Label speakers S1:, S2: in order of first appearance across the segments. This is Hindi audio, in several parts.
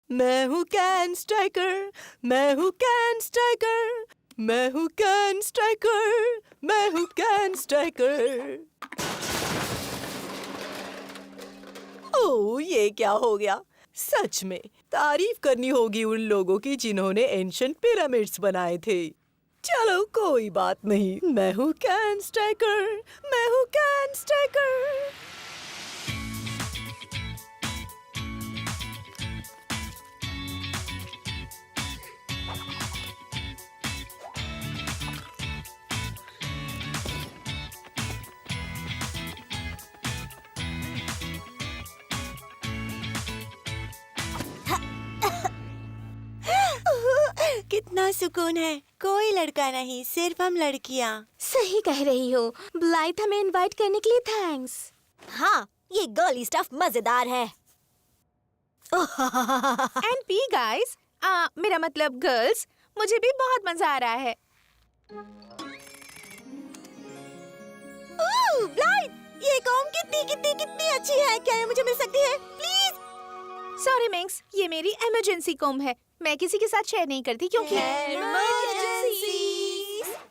S1: मैं हूँ कैन स्ट्राइकर, मैं हूँ कैन स्ट्राइकर, मैं हूँ कैन स्ट्राइकर, मैं हूँ कैन स्ट्राइकर। ओह, ये क्या हो गया? सच में तारीफ करनी होगी उन लोगों की जिन्होंने एंशिएंट पिरामिड्स बनाए थे। चलो कोई बात नहीं, मैं हूँ कैन स्ट्राइकर, मैं हूँ कैन स्ट्राइकर।
S2: कितना सुकून है, कोई लड़का नहीं, सिर्फ हम लड़कियाँ।
S3: सही कह रही हो। ब्लाइट, हमें इनवाइट करने के लिए थैंक्स।
S2: हाँ, ये गर्ली स्टफ मजेदार है।
S3: एंड पी गाइस, मेरा मतलब गर्ल्स, मुझे भी बहुत मजा आ रहा है।
S2: ब्लाइट, ये कॉम कितनी अच्छी है। क्या ये मुझे मिल सकती है प्लीज?
S3: सॉरी मिंक्स, ये मेरी इमरजेंसी कॉम है। मैं किसी के साथ शेयर नहीं करती क्योंकि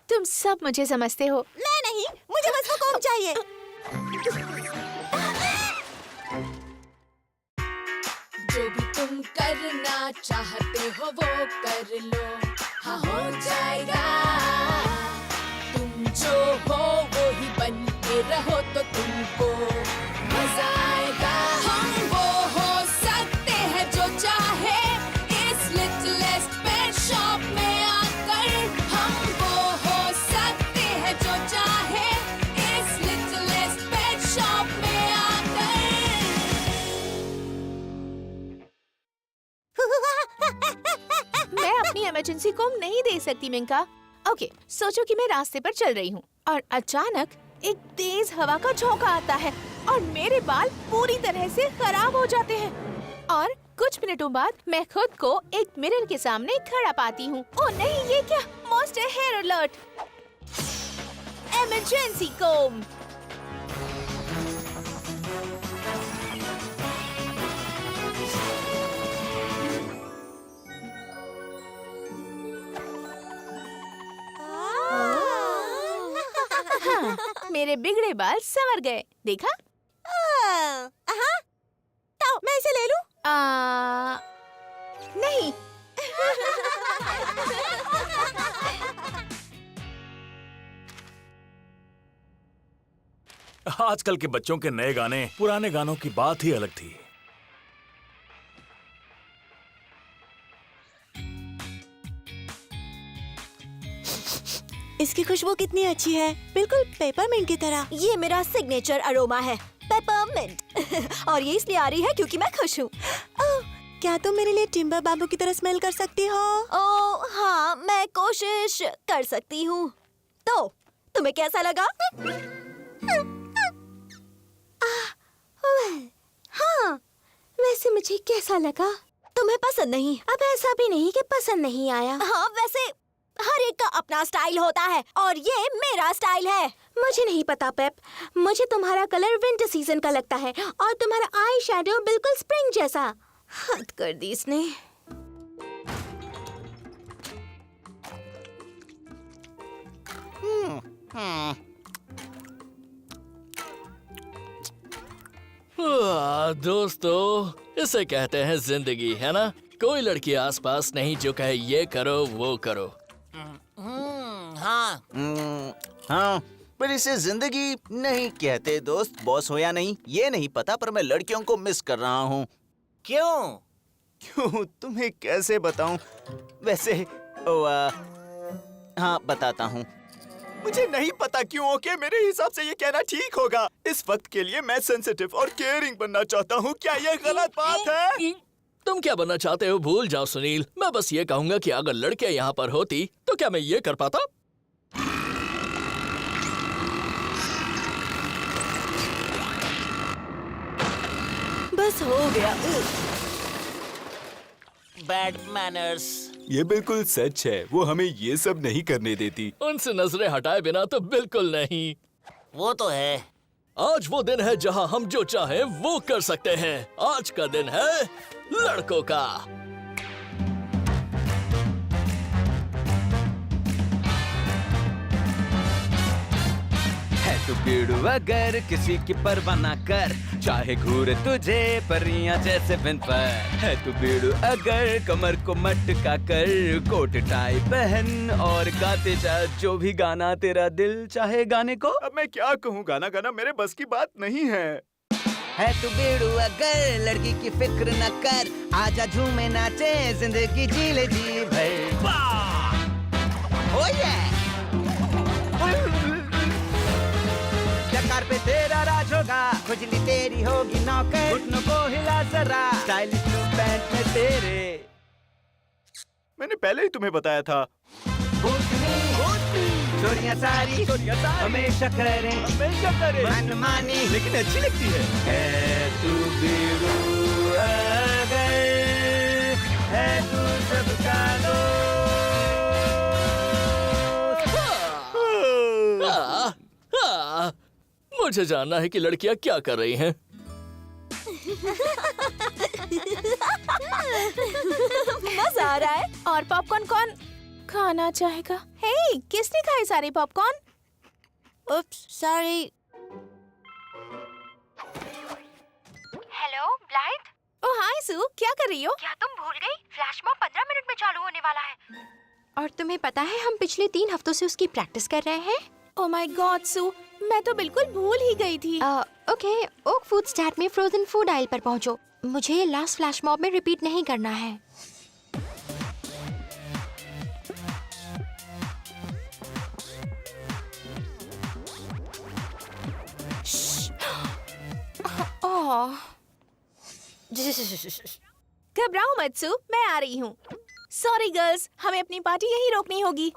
S3: तुम सब मुझे समझते हो।
S2: मैं नहीं, मुझे बस वो कॉम चाहिए।
S4: जो भी तुम करना चाहते हो वो कर लो, हाँ हो जाएगा। तुम जो हो वो ही बन के रहो तो तुमको मजा आएगा। हम वो हो सकते हैं जो चाहे इस लिटिलेस्ट पेट शॉप में आकर। हम वो हो सकते हैं जो चाहे इस लिटिलेस्ट पेट शॉप में आकर।
S3: मैं अपनी इमरजेंसी कॉम नहीं दे सकती मिंका। ओके, सोचो कि मैं रास्ते पर चल रही हूँ और अचानक एक तेज हवा का झोंका आता है और मेरे बाल पूरी तरह से खराब हो जाते हैं। और कुछ मिनटों बाद मैं खुद को एक मिरर के सामने खड़ा पाती हूँ। ओह नहीं, ये क्या? Monster hair alert! Emergency com! हाँ, मेरे बिगड़े बाल संवर गए। देखा?
S2: तो मैं इसे ले लूं?
S3: नहीं।
S5: आजकल के बच्चों के नए गाने पुराने गानों की बात ही अलग थी।
S2: इसकी खुशबू कितनी अच्छी है, बिल्कुल पेपरमिंट की तरह। ये मेरा सिग्नेचर अरोमा है, पेपरमिंट। और ये इसलिए आ रही है क्योंकि मैं खुश हूँ। क्या तुम मेरे लिए टिम्बर बाम्बू की तरह स्मेल कर सकती हो? ओह हाँ, मैं कोशिश कर सकती हूँ। तो तुम्हें कैसा लगा?
S3: हाँ, वैसे मुझे कैसा लगा?
S2: तुम्हें पसंद नहीं?
S3: अब ऐसा भी नहीं कि पसंद नहीं आया।
S2: हाँ, वैसे हर एक का अपना स्टाइल होता है और ये मेरा स्टाइल है।
S3: मुझे नहीं पता पेप, मुझे तुम्हारा कलर विंटर सीजन का लगता है और तुम्हारा आई शैडो बिल्कुल स्प्रिंग जैसा। हद कर दी इसने।
S6: दोस्तों, इसे कहते हैं जिंदगी, है ना? कोई लड़की आसपास नहीं जो कहे ये करो वो करो।
S7: हाँ, पर इसे जिंदगी नहीं कहते दोस्त। बॉस हो या नहीं ये नहीं पता, पर मैं लड़कियों को मिस कर रहा हूँ। क्यों तुम्हें कैसे बताऊं? वैसे हाँ बताता हूँ। मुझे नहीं पता क्यों। ओके, मेरे हिसाब से ये कहना ठीक होगा। इस वक्त के लिए मैं सेंसिटिव और केयरिंग बनना चाहता हूँ। क्या ये गलत बात है?
S6: तुम क्या बनना चाहते हो भूल जाओ सुनील। मैं बस ये कहूंगा कि अगर लड़कियां यहाँ पर होती तो क्या मैं ये कर पाता?
S1: बस हो गया।
S7: Bad manners.
S5: ये बिल्कुल सच है, वो हमें ये सब नहीं करने देती।
S6: उनसे नजरें हटाए बिना तो बिल्कुल नहीं।
S7: वो तो है।
S6: आज वो दिन है जहाँ हम जो चाहें वो कर सकते हैं। आज का दिन है लड़कों का।
S8: है तू बीड़ू अगर किसी की परवाह ना कर, चाहे घूरे तुझे परियां जैसे बिन पर। है तू बीड़ू अगर कमर को मटका कर, कोट टाई पहन और गाते जा जो भी गाना तेरा दिल चाहे गाने को।
S7: अब मैं क्या कहूँ, गाना गाना मेरे बस की बात नहीं है।
S8: है तू बीड़ू अगर लड़की की फिक्र न कर, आजा झूमे नाचे जिंदगी जी ले जी भर। ओह कार पे तेरा राज होगा, खुजली तेरी होगी नौकर, घुटनों को हिला जरा स्टाइलिश पैंट में तेरे।
S7: मैंने पहले ही तुम्हें बताया था।
S8: चोरियां सारी हमेशा करें मनमानी, लेकिन अच्छी लगती है तू बीड़ू अगर, है तू सबका
S6: मुझे जानना है कि लड़कियां क्या कर रही हैं।
S2: मजा आ रहा है।
S3: और पॉपकॉर्न कौन खाना चाहेगा? हे, किसने खाए सारे popcorn?
S2: Oops, sorry.
S9: Hello Blythe.
S3: Oh hi Sue, क्या कर रही हो?
S9: क्या तुम भूल गई? फ्लैश मॉब 15 मिनट में चालू होने वाला है। और तुम्हें पता है हम पिछले 3 हफ्तों से उसकी प्रैक्टिस कर रहे हैं।
S3: ओह माय गॉड सू, मैं तो बिल्कुल भूल ही गई थी।
S9: ओके, ओक फूड स्टैट में फ्रोजन फूड आइल पर पहुंचो। मुझे ये लास्ट फ्लैश मॉब में रिपीट नहीं करना है।
S3: ओह, घबराओ मत सू, मैं आ रही हूँ। सॉरी गर्ल्स, हमें अपनी पार्टी यहीं रोकनी होगी।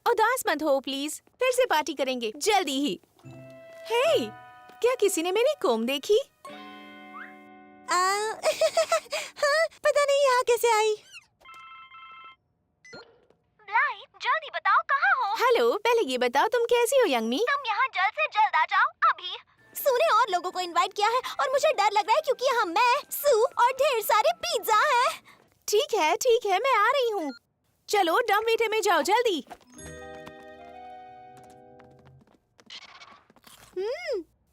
S3: उदास मत हो प्लीज, फिर से पार्टी करेंगे जल्दी ही। हे, क्या किसी ने मेरी कोम देखी?
S2: हाँ, पता नहीं यहाँ कैसे आई।
S9: ब्लाइथ, जल्दी बताओ कहाँ हो?
S3: हेलो, पहले ये बताओ तुम कैसी हो यंगमी?
S9: तुम यहाँ जल्द से जल्द आ जाओ अभी।
S2: सू ने और लोगों को इनवाइट किया है और मुझे डर लग रहा है क्योंकि यहाँ मैं, सू और ढेर सारे पिज्जा हैं।
S3: ठीक है, मैं आ रही हूँ। चलो डम मीठे में जाओ जल्दी।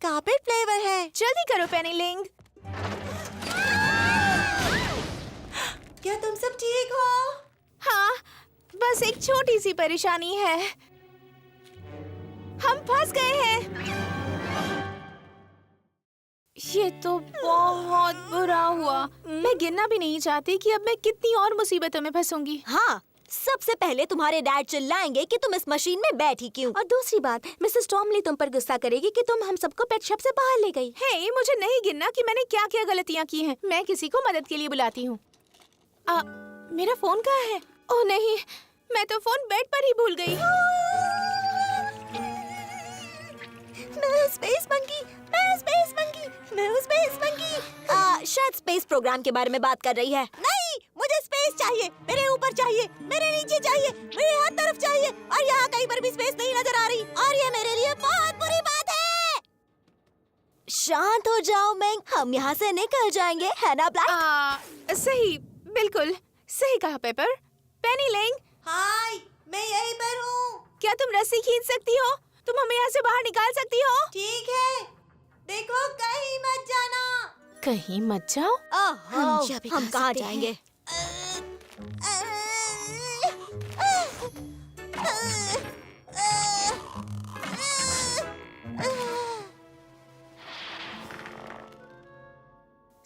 S2: कार्पेट फ्लेवर है।
S3: जल्दी करो पेनी लिंग।
S2: क्या तुम सब ठीक हो?
S3: हाँ, बस एक छोटी सी परेशानी है। हम फंस गए हैं। ये तो बहुत बुरा हुआ। मैं गिनना भी नहीं चाहती कि अब मैं कितनी और मुसीबतों में फंसूंगी।
S2: हाँ, सबसे पहले तुम्हारे डैड चिल्लाएंगे कि तुम इस मशीन में बैठी क्यों, और दूसरी बात मिसेस टॉमली तुम पर गुस्सा करेगी कि तुम हम सबको पेट शॉप से बाहर ले गई।
S3: हे, मुझे नहीं गिनना कि मैंने क्या क्या गलतियाँ की हैं। मैं किसी को मदद के लिए बुलाती हूँ। मेरा फोन कहाँ है? ओह नहीं, मैं तो फोन बेड पर ही भूल गई।
S2: शायद स्पेस प्रोग्राम के बारे में बात कर रही है। नहीं, मुझे स्पेस चाहिए, मेरे ऊपर चाहिए, मेरे नीचे चाहिए, मेरे हर तरफ चाहिए, और यहाँ कहीं पर भी स्पेस नहीं नजर आ रही, और ये मेरे लिए बहुत बुरी बात है। शांत हो जाओ मैंग, हम यहाँ से निकल जाएंगे, है ना ब्लाइथ?
S3: सही, बिल्कुल सही कहा पेपर। पेनी लिंग।
S2: हाय, मैं यहीं पर हूँ।
S3: क्या तुम रस्सी खींच सकती हो? तुम हमें यहाँ से बाहर निकाल सकती हो?
S2: ठीक है, देखो कहीं मत जाना।
S3: कहीं मत जाओ।
S2: हम कहाँ जाएंगे?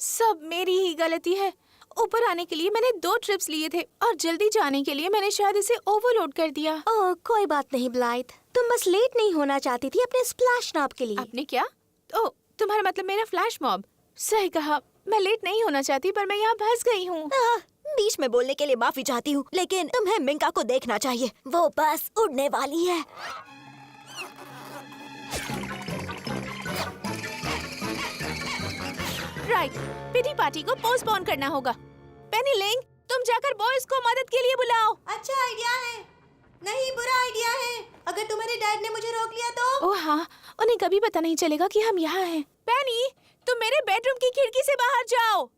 S3: सब मेरी ही गलती है। ऊपर आने के लिए मैंने 2 ट्रिप्स लिए थे और जल्दी जाने के लिए मैंने शायद इसे ओवरलोड कर दिया।
S2: ओह, कोई बात नहीं ब्लाइथ, तुम बस लेट नहीं होना चाहती थी अपने स्प्लैश मॉब के लिए।
S3: आपने क्या? ओह, तुम्हारा मतलब मेरा फ्लैश मॉब। सही कहा, मैं लेट नहीं होना चाहती पर मैं यहाँ फंस गई हूँ।
S2: बीच में बोलने के लिए माफी चाहती हूँ, लेकिन तुम्हें मिंका को देखना चाहिए, वो बस उड़ने वाली है।
S3: राइट, पिटी पार्टी को पोस्टपोन करना होगा। पेनी लिंग, तुम जाकर बॉयज को मदद के लिए बुलाओ।
S2: अच्छा आइडिया है। नहीं, बुरा आइडिया है। अगर तुम्हारे डैड ने मुझे रोक लिया तो?
S3: ओह हाँ, उन्हें कभी पता नहीं चलेगा कि हम यहाँ हैं। पेनी, तुम मेरे बेडरूम की खिड़की से बाहर जाओ।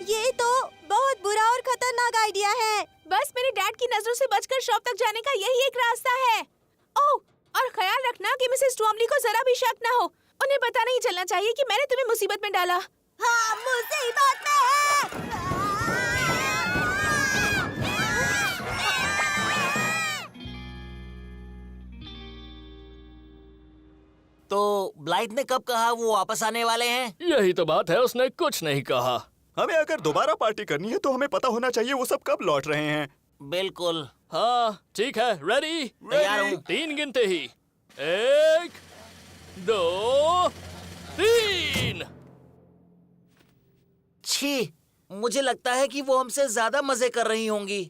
S2: ये तो बहुत बुरा और खतरनाक खतरनाक आइडिया है।
S3: बस मेरे डैड की नजरों से बचकर शॉप तक जाने का यही एक रास्ता है। ओह, और ख्याल रखना कि मिसेस स्टॉर्मली को जरा भी शक ना हो। उन्हें पता नहीं चलना चाहिए कि मैंने तुम्हें मुसीबत में डाला।
S2: हाँ, मुसीबत में है।
S10: तो ब्लाइट ने कब कहा वो वापस आने वाले हैं?
S6: यही तो बात है, उसने कुछ नहीं कहा।
S7: हमें अगर दोबारा पार्टी करनी है तो हमें पता होना चाहिए वो सब कब लौट रहे हैं।
S10: बिल्कुल।
S6: हाँ ठीक है, रेडी?
S10: तैयार हूँ।
S6: 3 गिनते ही। 1 2 3।
S10: छी, मुझे लगता है कि वो हमसे ज्यादा मजे कर रही होंगी।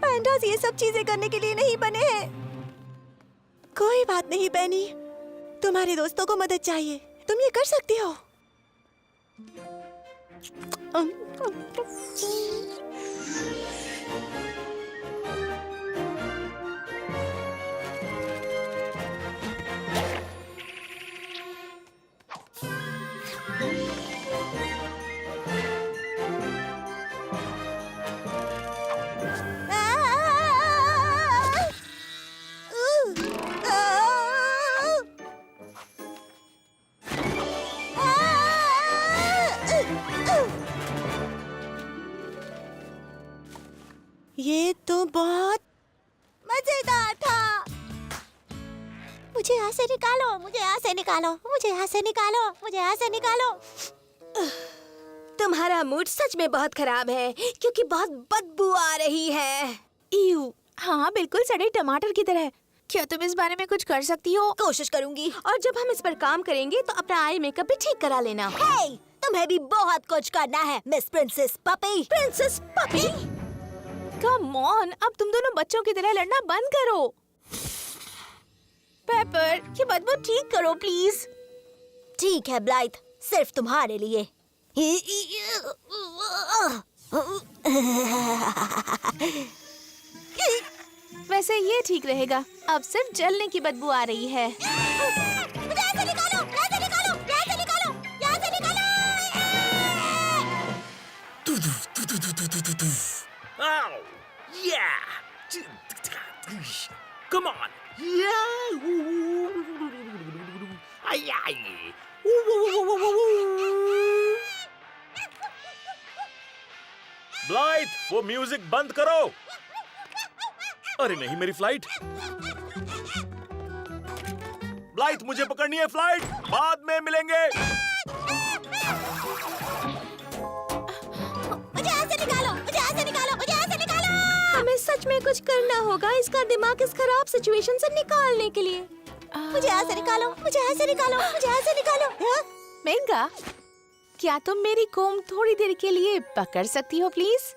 S2: पैंडास ये सब चीजें करने के लिए नहीं बने हैं। कोई बात नहीं बेनी, तुम्हारे दोस्तों को मदद चाहिए, तुम ये कर सकती हो। ये तो बहुत मजेदार था। मुझे यहाँ से निकालो, मुझे यहाँ से निकालो, मुझे यहाँ से निकालो, मुझे यहाँ से निकालो। तुम्हारा मूड सच में बहुत खराब है क्योंकि बहुत बदबू आ रही है।
S3: ईयू, हाँ बिल्कुल सड़े टमाटर की तरह। क्या तुम इस बारे में कुछ कर सकती हो?
S2: कोशिश करूंगी।
S9: और जब हम इस पर काम करेंगे तो अपना आई मेकअप भी ठीक करा लेना।
S2: हे, तुम्हें भी बहुत कुछ करना है miss princess puppy. Princess puppy,
S3: come on, अब तुम दोनों बच्चों की तरह लड़ना बंद करो। पेपर, ये बदबू ठीक करो प्लीज।
S2: ठीक है ब्लाइट, सिर्फ तुम्हारे लिए।
S3: वैसे ये ठीक रहेगा, अब सिर्फ जलने की बदबू आ रही है।
S2: मुझे ऐसे निकालो, ऐसे निकालो, ऐसे निकालो, यहाँ से निकालो।
S10: Come on.
S7: ब्लाइट, वो म्यूजिक बंद करो। अरे नहीं, मेरी फ्लाइट। ब्लाइट, मुझे पकड़नी है फ्लाइट, बाद में मिलेंगे।
S2: मुझे ऐसे निकालो, मुझे ऐसे निकालो, मुझे ऐसे निकालो।
S9: हमें सच में कुछ करना होगा इसका दिमाग इस खराब सिचुएशन से निकालने के लिए।
S2: मुझे ऐसे निकालो, मुझे ऐसे निकालो, मुझे ऐसे निकालो।
S3: मेंगा, क्या तुम मेरी कोम थोड़ी देर के लिए पकड़ सकती हो प्लीज?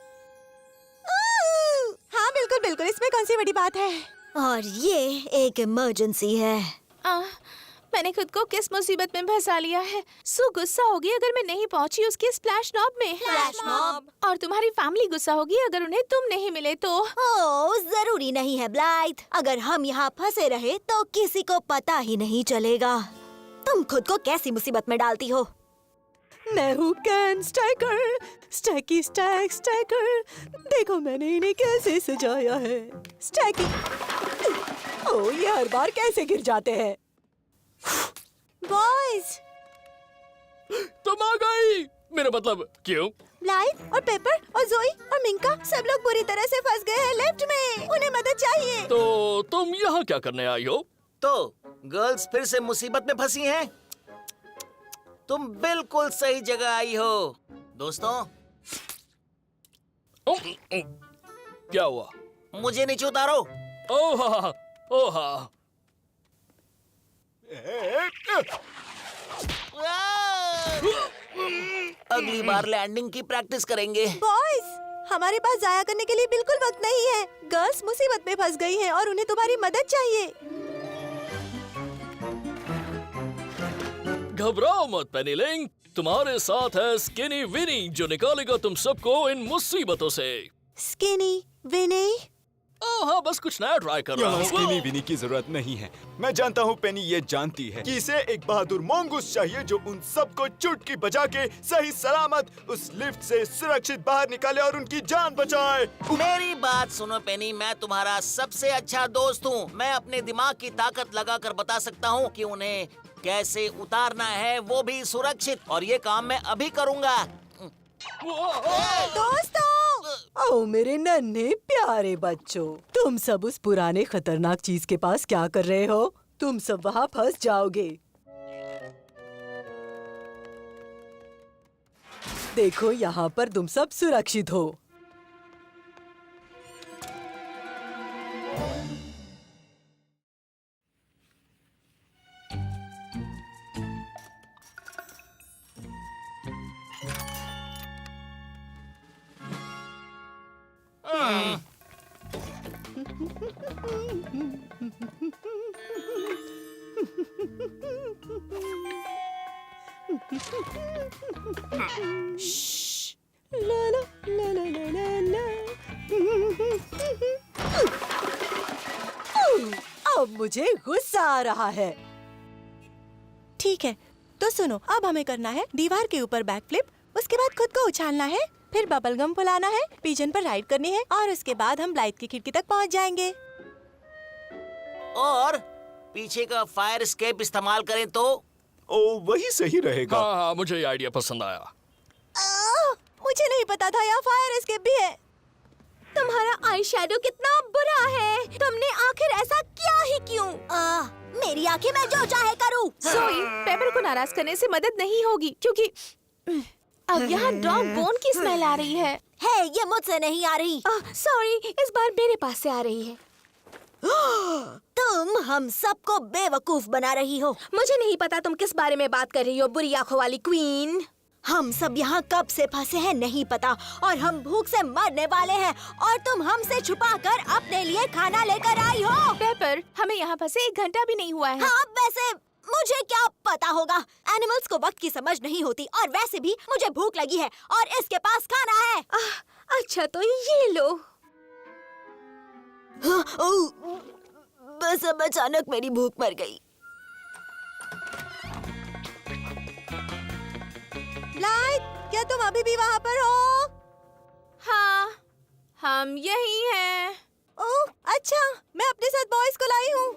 S2: हाँ बिल्कुल बिल्कुल, इसमें कौन सी बड़ी बात है। और ये एक इमरजेंसी है।
S3: मैंने खुद को किस मुसीबत में फंसा लिया है। सू गुस्सा होगी अगर मैं नहीं पहुंची उसके स्प्लैश नॉब में।
S2: Flash mob.
S3: और तुम्हारी फैमिली गुस्सा होगी अगर उन्हें तुम नहीं मिले तो।
S2: ओह, जरूरी नहीं है ब्लाइट, अगर हम यहाँ फंसे रहे तो किसी को पता ही नहीं चलेगा। तुम खुद को कैसी मुसीबत में डालती हो।
S1: मैं हूँ कैन स्टैकर, स्टैकी स्टैक स्टैकर। देखो मैंने इन्हें कैसे सजाया है। स्टैकी, ओह ये हर बार कैसे गिर जाते हैं।
S2: बॉयज,
S6: तुम आ गई, मेरा मतलब क्यों?
S2: ब्लाइट और पेपर और जोई और मिंका सब लोग बुरी तरह से फंस गए हैं लेफ्ट में। उन्हें मदद चाहिए।
S6: तो तुम यहाँ क्या करने आई हो?
S10: तो गर्ल्स फिर से मुसीबत में फंसी हैं। तुम बिल्कुल सही जगह आई हो दोस्तों।
S6: क्या हुआ?
S10: मुझे नीचे उतारो।
S6: ओहा।
S10: अगली बार लैंडिंग की प्रैक्टिस करेंगे।
S2: बॉयज, हमारे पास जाया करने के लिए बिल्कुल वक्त नहीं है। गर्ल्स मुसीबत में फंस गई हैं और उन्हें तुम्हारी मदद चाहिए।
S6: घबराओ मत पेनीलिंग, तुम्हारे साथ है स्किनी विनी जो निकालेगा तुम सबको इन मुसीबतों से।
S2: स्किनी विनी,
S6: हाँ, बस कुछ नया ट्राई कर रहा
S7: यहाँ
S6: हूँ।
S7: स्किनी विनी की जरूरत नहीं है। मैं जानता हूँ पेनी ये जानती है कि इसे एक बहादुर मोंगूस चाहिए जो उन सबको चुटकी बजा के सही सलामत उस लिफ्ट से सुरक्षित बाहर निकाले और उनकी जान बचाए।
S10: मेरी बात सुनो पेनी, मैं तुम्हारा सबसे अच्छा दोस्त हूँ। मैं अपने दिमाग की ताकत लगाकर बता सकता हूँ कि उन्हें कैसे उतारना है, वो भी सुरक्षित, और ये काम मैं अभी करूँगा।
S1: दोस्तों, ओ मेरे नन्हे प्यारे बच्चों, तुम सब उस पुराने खतरनाक चीज के पास क्या कर रहे हो? तुम सब वहाँ फंस जाओगे। देखो, यहाँ पर तुम सब सुरक्षित हो। ला ला ला ला ला ला ला। अब मुझे गुस्सा आ रहा है।
S2: ठीक है, तो सुनो, अब हमें करना है दीवार के ऊपर बैक फ्लिप, उसके बाद खुद को उछालना है, फिर बबल गम फुलाना है, पिजन पर राइड करनी है, और उसके बाद हम ब्लाइट की खिड़की तक पहुंच जाएंगे।
S10: और पीछे का फायर एस्केप इस्तेमाल करें तो?
S7: ओ, वही सही रहेगा।
S6: हाँ हाँ, मुझे ये आइडिया पसंद आया।
S2: मुझे नहीं पता था यहाँ फायर एस्केप भी है।
S9: तुम्हारा आई शेडो कितना बुरा है। तुमने आखिर ऐसा किया ही क्यों?
S2: मेरी आंखें, मैं जो चाहे करूँ।
S3: सोई, पेपर को नाराज करने से मदद नहीं होगी, क्योंकि अब यहाँ डॉग बोन की स्मेल आ रही है।
S2: ये मुझसे नहीं आ रही।
S3: सॉरी, इस बार मेरे पास से आ रही है।
S2: तुम हम सबको बेवकूफ बना रही हो।
S9: मुझे नहीं पता तुम किस बारे में बात कर रही हो, बुरी आंखों वाली क्वीन।
S2: हम सब यहाँ कब से फंसे हैं नहीं पता, और हम भूख से मरने वाले हैं, और तुम हमसे छुपाकर अपने लिए खाना लेकर आई हो।
S3: पेपर, हमें यहाँ फंसे 1 घंटा भी नहीं हुआ है।
S2: हाँ, वैसे मुझे क्या पता होगा। एनिमल्स को वक्त की समझ नहीं होती, और वैसे भी मुझे भूख लगी है और इसके पास खाना है।
S9: अच्छा, तो ये लो।
S2: बस अब अचानक मेरी भूख मर गई। लाइट, क्या तुम अभी भी वहाँ पर हो?
S3: हाँ, हम यही हैं।
S2: ओह, अच्छा, मैं अपने साथ बॉयज को लाई हूँ।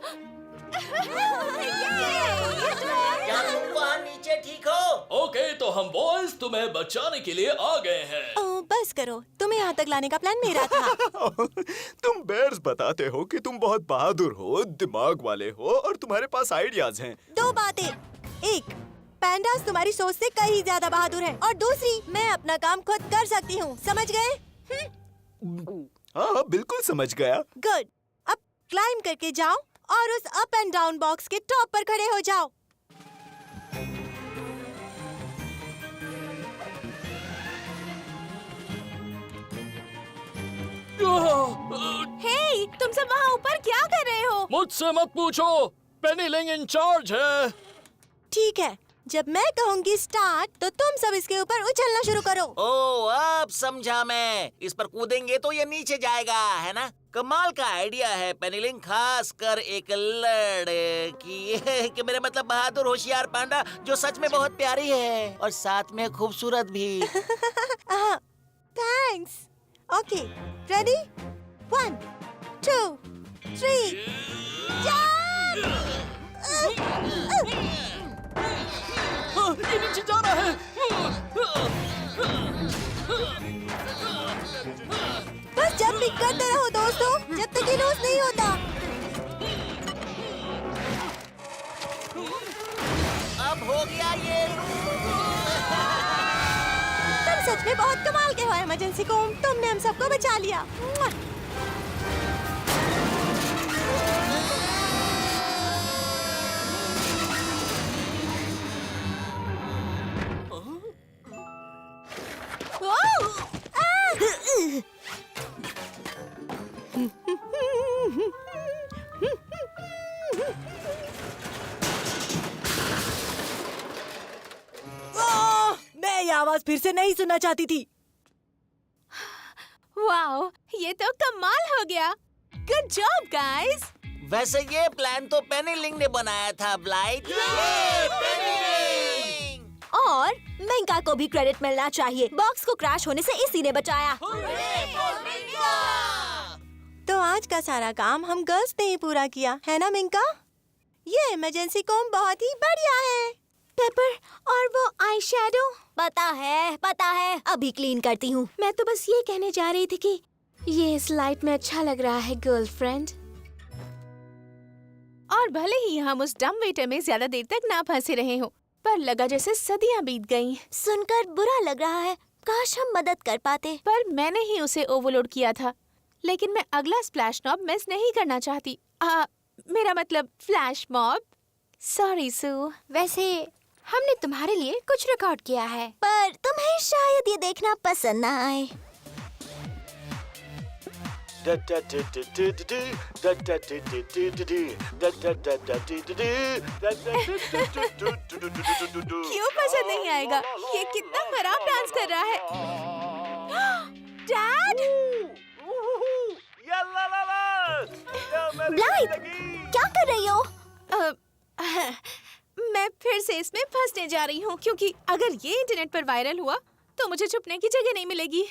S10: क्या तुम वहाँ नीचे ठीक हो?
S6: ओके, तो हम बॉयज तुम्हें बचाने के लिए आ गए हैं।
S2: ओह, बस करो, तुम्हें यहाँ तक लाने का प्लान मेरा था।
S7: तुम बेयर्स बताते हो कि तुम बहुत बहादुर हो, दिमाग वाले हो, और तुम्हारे पास आइडियाज हैं।
S2: 2 बातें। एक, पैंडास तुम्हारी सोच से कहीं ज्यादा बहादुर है, और दूसरी, मैं अपना काम खुद कर सकती हूँ। समझ गए?
S7: हाँ, बिल्कुल समझ गया।
S2: गुड। अब क्लाइंब करके जाओ और उस अप एंड डाउन बॉक्स के टॉप पर खड़े हो जाओ।
S3: हे, तुम सब वहाँ ऊपर क्या कर रहे हो?
S6: मुझसे मत पूछो, पेनी लिंग इन चार्ज है।
S2: ठीक है, जब मैं कहूँगी स्टार्ट, तो तुम सब इसके ऊपर उछलना शुरू करो।
S10: ओह, अब समझा मैं। इस पर कूदेंगे तो ये नीचे जाएगा, है ना? कमाल का आइडिया है पेनिलिंग, खास कर एक लड़की कि मेरा मतलब बहादुर होशियार पांडा जो सच में बहुत प्यारी है और साथ में खूबसूरत भी।
S2: थैंक्स। Okay, ready? 1, 2, 3,
S6: ये नीचे जा रहा है।
S2: बस जंपिंग करते रहो दोस्तों, जब तक ये लूज नहीं होता।
S10: अब हो गया ये।
S2: तुम सच में बहुत कमाल के हो इमरजेंसी कोम, तुमने हम सबको बचा लिया।
S1: मैं ये आवाज फिर से नहीं सुनना चाहती थी।
S3: वाओ, ये तो कमाल हो गया। Good job guys.
S10: वैसे ये प्लान तो पेनी लिंग ने बनाया था, ब्लाइट।
S2: और मिंका को भी क्रेडिट मिलना चाहिए। बॉक्स को क्रैश होने से इसी ने बचाया।
S1: तो आज का सारा काम हम गर्ल्स ने ही पूरा किया है ना मिंका? ये इमरजेंसी कॉम बहुत ही बढ़िया है।
S2: पेपर और वो आई शैडो। पता है। अभी क्लीन करती हूँ।
S3: मैं तो बस ये कहने जा रही थी कि ये इस लाइट में अच्छा लग रहा है गर्लफ्रेंड। और भले ही हम उस डम वेटर में ज्यादा देर तक ना फंसे रहे हो, पर लगा जैसे सदियां बीत गईं।
S2: सुनकर बुरा लग रहा है। काश हम मदद कर पाते।
S3: पर मैंने ही उसे ओवरलोड किया था। लेकिन मैं अगला स्प्लैश मॉब मिस नहीं करना चाहती। मेरा मतलब फ्लैश मॉब। सॉरी सू।
S9: वैसे हमने तुम्हारे लिए कुछ रिकॉर्ड किया है।
S2: पर तुम्हें शायद ये देखना पसंद ना आए।
S3: क्यों पसंद नहीं आएगा? ये कितना खराब डांस कर रहा है। डैड!
S2: ब्लाइट, क्या कर रही हो?
S3: मैं फिर से इसमें फंसने जा रही हूँ, क्योंकि अगर ये इंटरनेट पर वायरल हुआ तो मुझे छुपने की जगह नहीं मिलेगी।